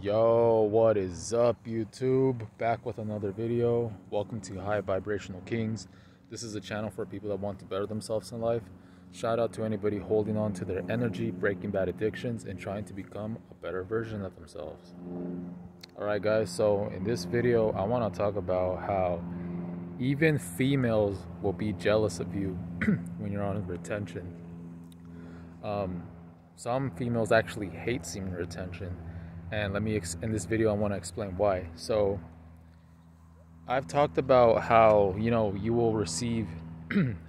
Yo, what is up, YouTube? Back with another video. Welcome to High Vibrational Kings. This is a channel for people that want to better themselves in life. Shout out to anybody holding on to their energy, breaking bad addictions, and trying to become a better version of themselves. Alright guys, so in this video I want to talk about how even females will be jealous of you when you're on retention. Some females actually hate semen retention. And in this video I want to explain why. So I've talked about how, you will receive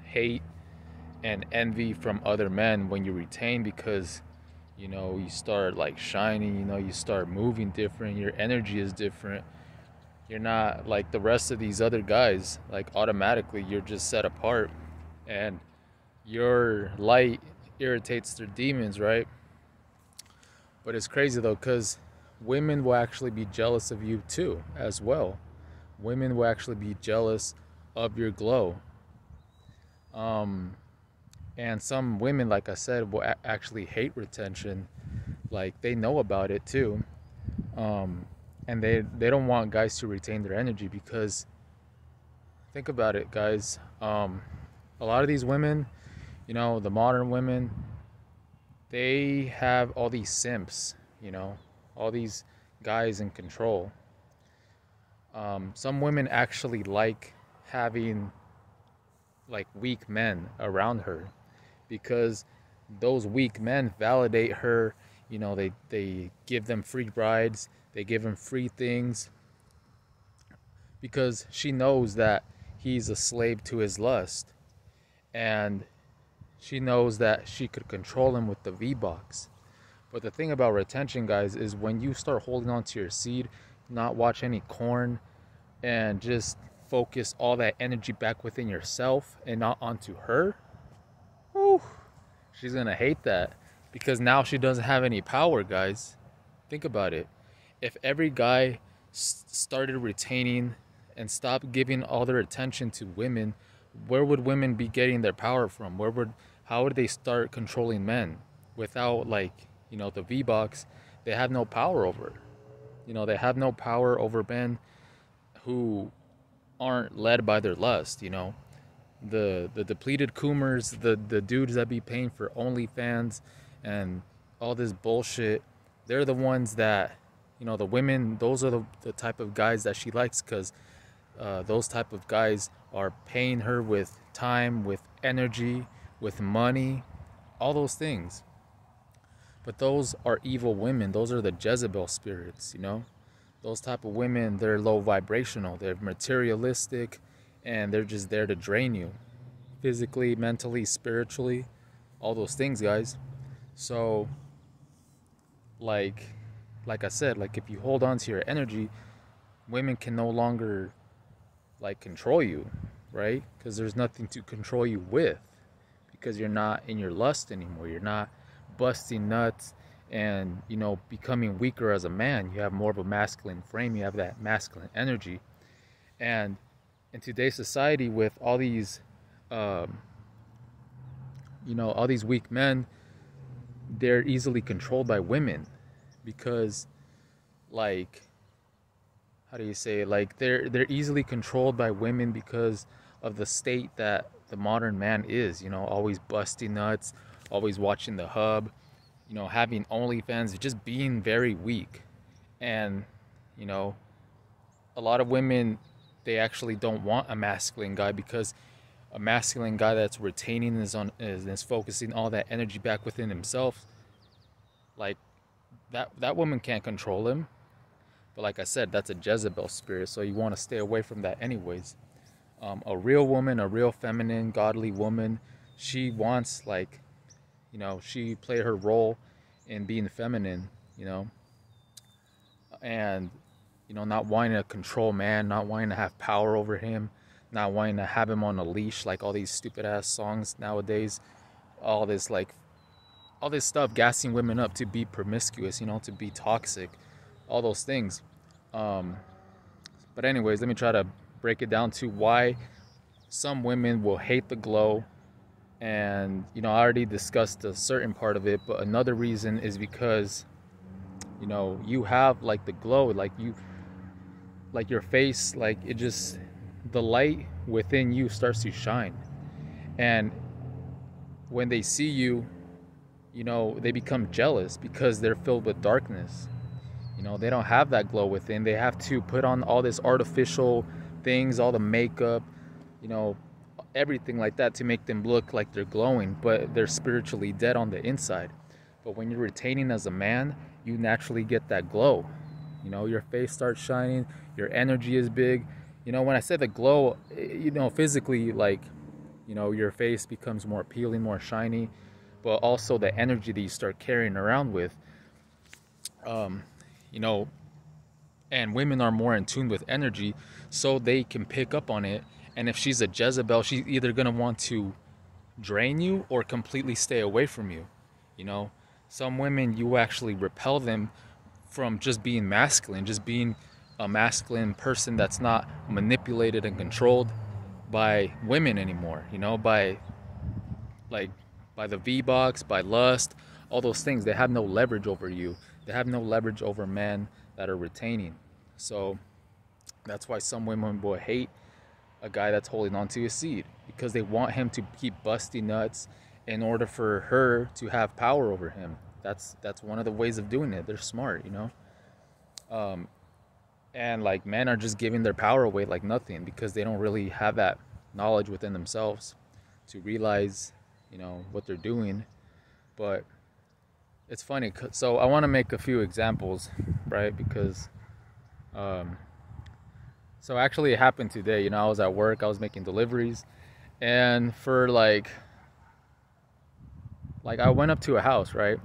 hate and envy from other men when you retain because, you start like shining, you start moving different, your energy is different. You're not like the rest of these other guys, like automatically you're just set apart and your light irritates their demons, right? But it's crazy though, because women will actually be jealous of you too, as well. Women will actually be jealous of your glow. And some women, like I said, will actually hate retention. Like, they know about it too. And they don't want guys to retain their energy because, think about it, guys. A lot of these women, the modern women, they have all these simps, all these guys in control. Some women actually like having like weak men around her because those weak men validate her. They give them free rides, they give them free things because she knows that he's a slave to his lust, and she knows that she could control him with the V-box. But the thing about retention, guys, is when you start holding on to your seed, not watch any corn, and just focus all that energy back within yourself and not onto her, whew, she's going to hate that because now she doesn't have any power, guys. Think about it. If every guy started retaining and stopped giving all their attention to women, where would women be getting their power from? How would they start controlling men? Without, like, the V-box, they have no power over. They have no power over men who aren't led by their lust. The depleted coomers, the dudes that be paying for OnlyFans and all this bullshit, they're the ones that, the women, those are the type of guys that she likes, because those type of guys are paying her with time, with energy, with money, all those things. But those are evil women. Those are the Jezebel spirits, Those type of women, they're low vibrational. They're materialistic, and they're just there to drain you. Physically, mentally, spiritually, all those things, guys. So, like I said, like if you hold on to your energy, women can no longer, like, control you, right? Because there's nothing to control you with. Because you're not in your lust anymore. You're not busting nuts and becoming weaker as a man. You have more of a masculine frame. You have that masculine energy. And in today's society, with all these all these weak men, they're easily controlled by women because, like, how do you say it? Like, they're easily controlled by women because of the state that the modern man is, always busting nuts, always watching the hub, having OnlyFans, just being very weak. And, a lot of women, they actually don't want a masculine guy, because a masculine guy that's retaining is focusing all that energy back within himself. Like, that woman can't control him. But like I said, that's a Jezebel spirit, so you want to stay away from that anyways. A real woman, a real feminine, godly woman, she wants, like, she played her role in being feminine, and, not wanting to control man, not wanting to have power over him, not wanting to have him on a leash, like all these stupid ass songs nowadays, all this stuff gassing women up to be promiscuous, to be toxic, all those things. But anyways, let me try to break it down to why some women will hate the glow. And I already discussed a certain part of it, but another reason is because You know, you have like the glow, like like your face, like it just, the light within you starts to shine. And when they see you, you know, they become jealous because they're filled with darkness. You know, they don't have that glow within. They have to put on all this artificial things, all the makeup, you know, everything like that to make them look like they're glowing, but they're spiritually dead on the inside. But when you're retaining as a man, you naturally get that glow. You know, your face starts shining, your energy is big. You know, when I said the glow, you know, physically, like, you know, your face becomes more appealing, more shiny, but also the energy that you start carrying around with, you know, and women are more in tune with energy, so they can pick up on it. And if she's a Jezebel, she's either going to want to drain you or completely stay away from you. You know, some women, you actually repel them from just being masculine, just being a masculine person that's not manipulated and controlled by women anymore, you know, by like by the V-box, by lust, all those things. They have no leverage over you. They have no leverage over men that are retaining. So that's why some women will hate a guy that's holding on to his seed, because they want him to keep busting nuts in order for her to have power over him. That's one of the ways of doing it. They're smart, you know. And like, men are just giving their power away like nothing, because they don't really have that knowledge within themselves to realize, you know, what they're doing. But it's funny. So I want to make a few examples, right? Because so actually it happened today. You know, I was at work, I was making deliveries, and for like I went up to a house, right?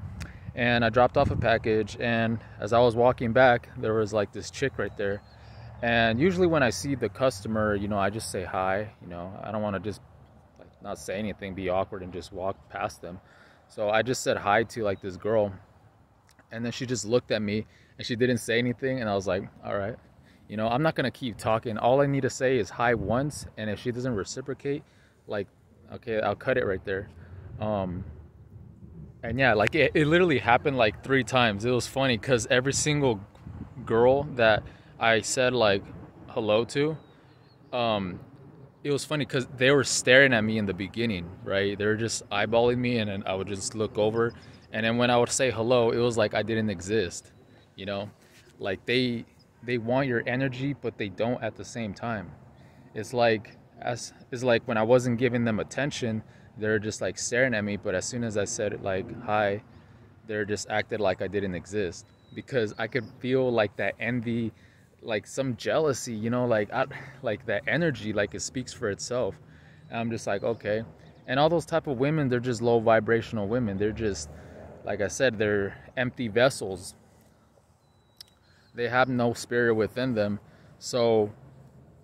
And I dropped off a package, and as I was walking back, there was like this chick right there. And usually when I see the customer, you know, I just say hi. You know, I don't want to just like not say anything, be awkward, and just walk past them. So I just said hi to like this girl, and then she just looked at me and she didn't say anything, and I was like, all right, you know, I'm not gonna keep talking. All I need to say is hi once, and if she doesn't reciprocate, like, okay, I'll cut it right there. And yeah, like it literally happened like 3 times. It was funny because every single girl that I said like hello to, it was funny because they were staring at me in the beginning, right? They were just eyeballing me, and then I would just look over, and then when I would say hello, it was like I didn't exist, you know? Like they want your energy, but they don't at the same time. It's like when I wasn't giving them attention, they're just like staring at me, but as soon as I said like hi, they're just acted like I didn't exist, because I could feel like that envy, like some jealousy, you know, like like that energy, like it speaks for itself. And I'm just like, okay. And all those type of women, they're just low vibrational women. They're just, like I said, they're empty vessels. They have no spirit within them. So,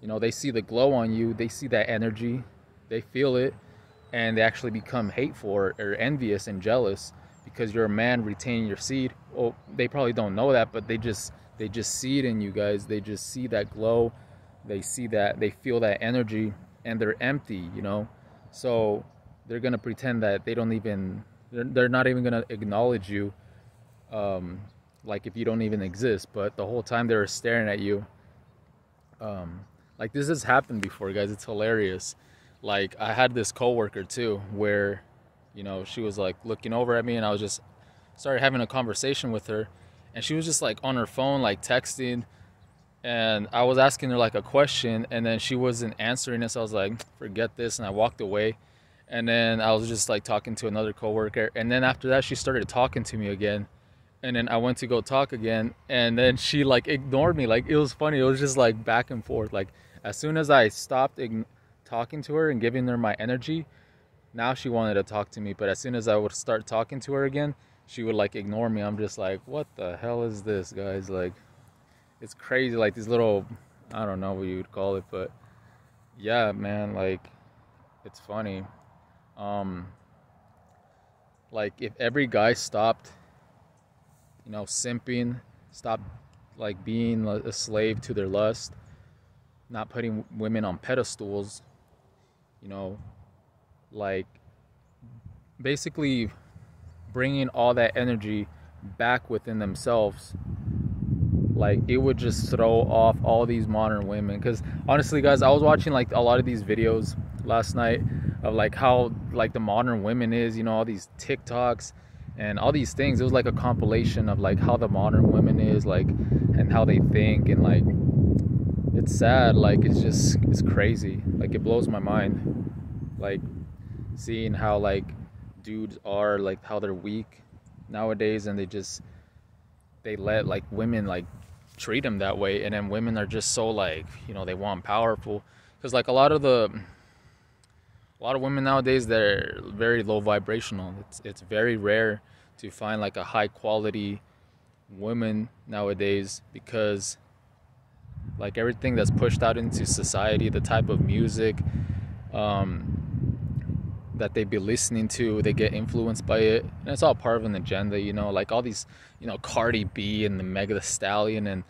you know, they see the glow on you, they see that energy, they feel it, and they actually become hateful or envious and jealous because you're a man retaining your seed. Well, they probably don't know that, but they just see it in you guys. They just see that glow, they see that, they feel that energy, and they're empty, you know. So they're gonna pretend that they don't even, they're not even gonna acknowledge you, like if you don't even exist. But the whole time they were staring at you. Like this has happened before, guys. It's hilarious. Like I had this coworker too, where, you know, she was like looking over at me, and I was just started having a conversation with her, and she was just like on her phone, like texting, and I was asking her like a question, and then she wasn't answering it. So I was like, forget this, and I walked away. And then I was just like talking to another coworker, and then after that she started talking to me again, and then I went to go talk again, and then she like ignored me. Like it was funny. It was just like back and forth. Like as soon as I stopped talking to her and giving her my energy, now she wanted to talk to me. But as soon as I would start talking to her again, she would like ignore me. I'm just like, what the hell is this, guys? Like, it's crazy. Like these little, I don't know what you would call it, but yeah, man, like it's funny. Like if every guy stopped, you know, simping, stopped like being a slave to their lust, not putting women on pedestals, you know, like basically bringing all that energy back within themselves, like it would just throw off all these modern women. Because honestly guys, I was watching like a lot of these videos last night of like how like the modern women is, you know, all these TikToks and all these things. It was like a compilation of like how the modern women is like, and how they think, and like it's sad. Like it's crazy. Like it blows my mind, like seeing how like dudes are, like how they're weak nowadays, and they let like women like treat them that way. And then women are just so like, you know, they want powerful. Because like a lot of women nowadays, they're very low vibrational. It's very rare to find like a high quality woman nowadays, because like everything that's pushed out into society, the type of music that they be listening to, they get influenced by it, and it's all part of an agenda, you know, like all these, you know, Cardi B and the Meg Thee Stallion and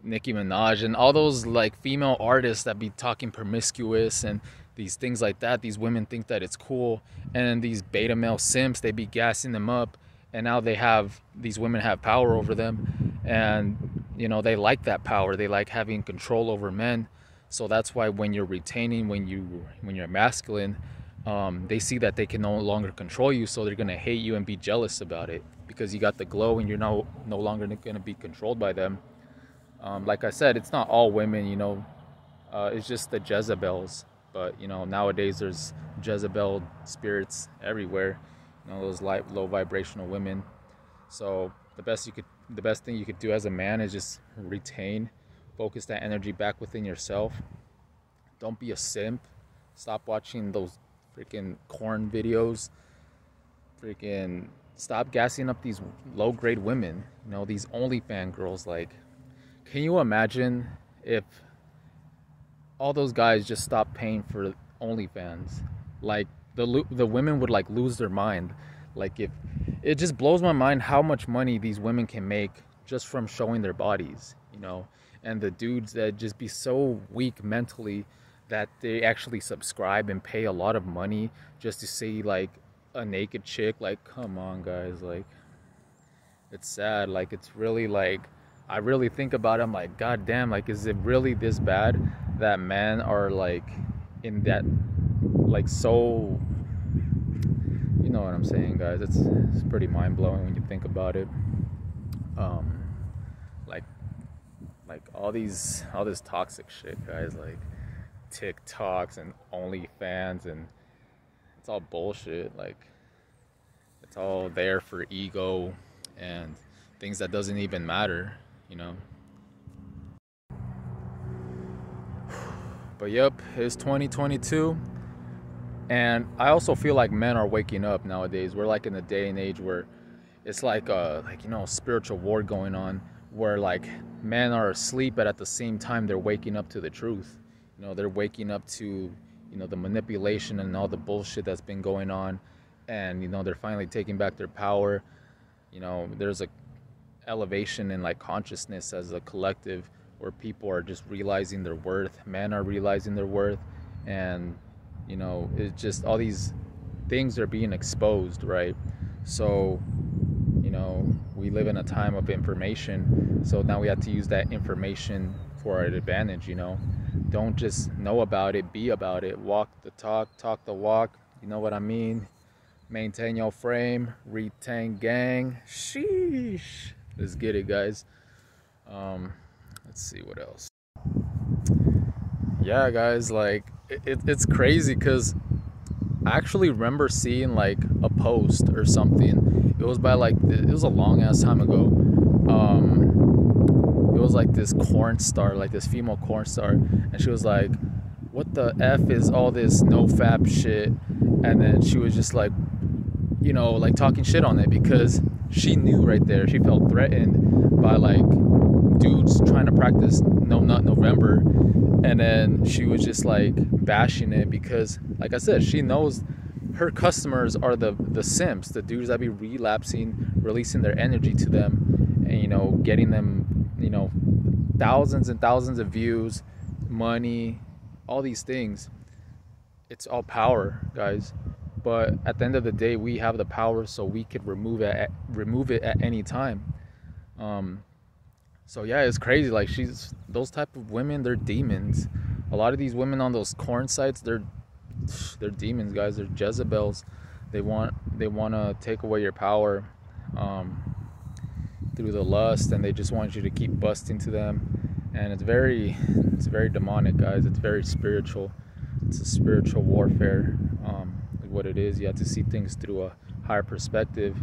Nicki Minaj and all those like female artists that be talking promiscuous and these things like that. These women think that it's cool, and these beta male simps, they be gassing them up, and now these women have power over them, and you know, they like that power. They like having control over men. So that's why when you're retaining, when you're masculine, they see that they can no longer control you, so they're gonna hate you and be jealous about it, because you got the glow and you're no longer gonna be controlled by them. Like I said, it's not all women, you know, it's just the Jezebels. But you know, nowadays there's Jezebel spirits everywhere, you know, those low vibrational women. So the best thing you could do as a man is just retain, focus that energy back within yourself. Don't be a simp. Stop watching those freaking corn videos. Freaking stop gassing up these low-grade women, you know, these OnlyFans girls. Like, can you imagine if all those guys just stopped paying for OnlyFans? Like the women would like lose their mind. Like, if it just blows my mind how much money these women can make just from showing their bodies, you know. And the dudes that just be so weak mentally that they actually subscribe and pay a lot of money just to see like a naked chick. Like, come on guys, like it's sad. Like, it's really like, I really think about it, I'm like, god damn, like is it really this bad that men are like in that, like, so, you know what I'm saying, guys? It's pretty mind-blowing when you think about it. Like all this toxic shit, guys, like TikToks and OnlyFans, and it's all bullshit. Like, it's all there for ego and things that doesn't even matter, you know. But yep, it's 2022, and I also feel like men are waking up nowadays. We're like in a day and age where it's like you know, spiritual war going on, where like men are asleep, but at the same time they're waking up to the truth. You know, they're waking up to, you know, the manipulation and all the bullshit that's been going on, and you know, they're finally taking back their power. You know, there's a elevation in like consciousness as a collective, where people are just realizing their worth. Men are realizing their worth, and you know, it's just all these things are being exposed, right? So, you know, we live in a time of information, so now we have to use that information for our advantage, you know. Don't just know about it, be about it. Walk the talk, talk the walk, you know what I mean? Maintain your frame, retain gang. Sheesh. Let's get it, guys. Let's see what else. Yeah, guys, like it's crazy, because I actually remember seeing like a post or something. It was by like, it was a long ass time ago. It was like this corn star, like this female corn star, and she was like, what the F is all this no fap shit? And then she was just like, you know, like talking shit on it, because she knew right there, she felt threatened by like dudes trying to practice No Nut November. And then she was just like bashing it, because like I said, she knows her customers are the simps, the dudes that be relapsing, releasing their energy to them, and you know, getting them, you know, thousands and thousands of views, money, all these things. It's all power, guys. but at the end of the day, we have the power, so we could remove it at any time. So yeah, it's crazy. Like, those type of women, they're demons. A lot of these women on those corn sites, they're demons, guys. They're Jezebels. They want to take away your power through the lust, and they just want you to keep busting to them. And it's very demonic, guys. It's very spiritual. It's a spiritual warfare. Is what it is. You have to see things through a higher perspective.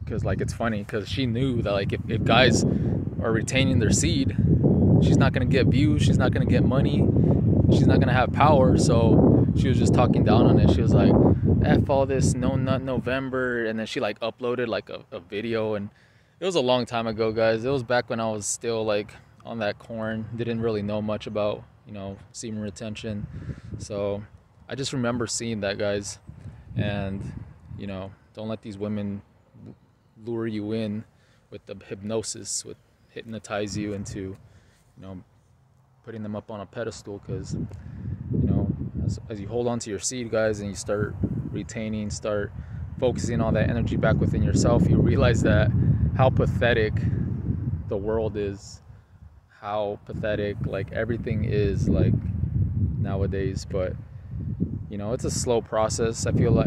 Because like, it's funny, because she knew that, like, if guys are retaining their seed, she's not going to get views, she's not going to get money, she's not going to have power. So she was just talking down on it. She was like, F all this No Nut November. And then she like uploaded like a video, and it was a long time ago, guys. It was back when I was still like on that corn, didn't really know much about, you know, semen retention. So I just remember seeing that, guys. And, you know, don't let these women lure you in with the hypnosis, with hypnotize you into, you know, putting them up on a pedestal. Because, you know, as you hold on to your seed, guys, and you start retaining, start focusing all that energy back within yourself, you realize that how pathetic the world is, how pathetic like everything is like nowadays. But, you know, it's a slow process. I feel like,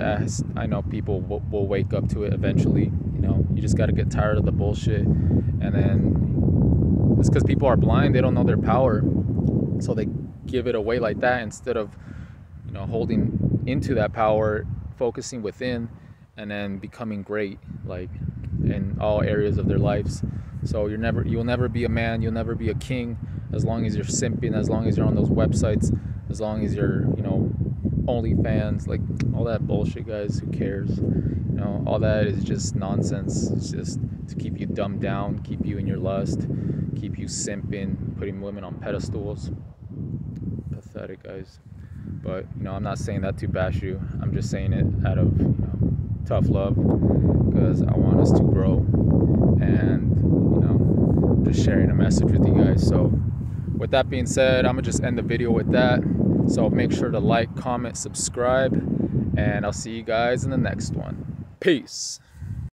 I know people will wake up to it eventually. You know, you just got to get tired of the bullshit. And then it's because people are blind. They don't know their power. So they give it away like that, instead of, you know, holding into that power, focusing within, and then becoming great, like, in all areas of their lives. So you'll never be a man. You'll never be a king as long as you're simping, as long as you're on those websites, as long as you're, you know, OnlyFans, like all that bullshit, guys. Who cares? You know, all that is just nonsense. It's just to keep you dumbed down, keep you in your lust, keep you simping, putting women on pedestals. Pathetic, guys. But, you know, I'm not saying that to bash you. I'm just saying it out of, you know, tough love, because I want us to grow, and, you know, just sharing a message with you guys. So with that being said, I'm gonna just end the video with that. So make sure to like, comment, subscribe, and I'll see you guys in the next one. Peace.